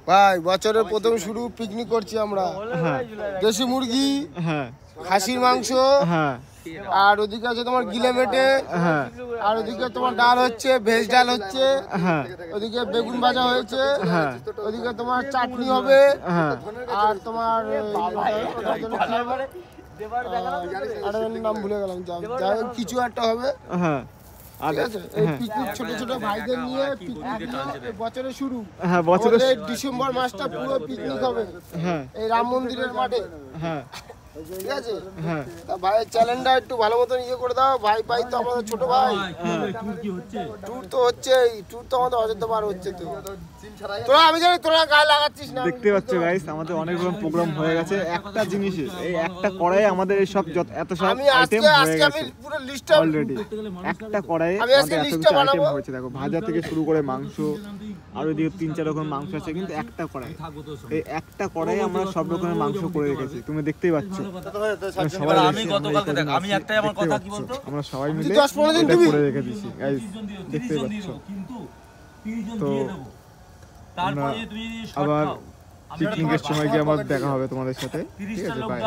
ভাই বছরের প্রথম শুরু পিকনিক করছি আমরা। দেশি মুরগি, খাসির মাংস, আর ওদিকে আছে তোমার গিলে মেটে, আর ওদিকে তোমার ডাল হচ্ছে, ভেজ ডাল হচ্ছে, ওদিকে বেগুন ভাজা হয়েছে, ওদিকে তোমার চাটনি হবে, আর তোমার নাম ভুলে গেলাম, যাই হোক কিছু একটা হবে। ঠিক আছে, এই পিকনিক ছোট ছোট ভাইদের নিয়ে বছরের শুরু, বছরের ডিসেম্বর মাসটা পুরো পিকনিক হবে এই রাম মন্দিরের মাঠে। ঠিক আছে, ভাইয়ের চ্যানেলটা একটু ভালো মতন ইয়ে করে দাও। ভাই ভাই তো আমাদের ছোট ভাই, ট্যুর তো হচ্ছেই, ট্যুর তো আমাদের অযোধ্যা পার হচ্ছে। তো তোরা, আমি জানি তোরা গায়ে লাগাচ্ছিস না, দেখতে পাচ্ছ গাইস আমাদের অনেক রকম প্রোগ্রাম হয়ে গেছে একটা জিনিসে, এই একটা কড়াই আমাদের এই সব এত সব আইটেম হয়ে গেছে পুরো লিস্টটা অলরেডি। একটা কড়াইয়ে আমাদের এত কিছু আইটেম হয়েছে, দেখো ভাজা থেকে শুরু করে মাংস, আর ওইদিকে 3-4 রকম মাংস আছে, কিন্তু একটা কড়াই, এই একটা কড়াইয়ে আমরা সব রকমের মাংস করে রেখেছি, তুমি দেখতেই পাচ্ছ। আমরা সবাই মিলে এটা করে রেখে দিয়েছি গাইস, দেখতেই পাচ্ছ। তো আমরা আবার পিকনিকের সময় গিয়ে আমার দেখা হবে তোমাদের সাথে, ঠিক আছে? বাই।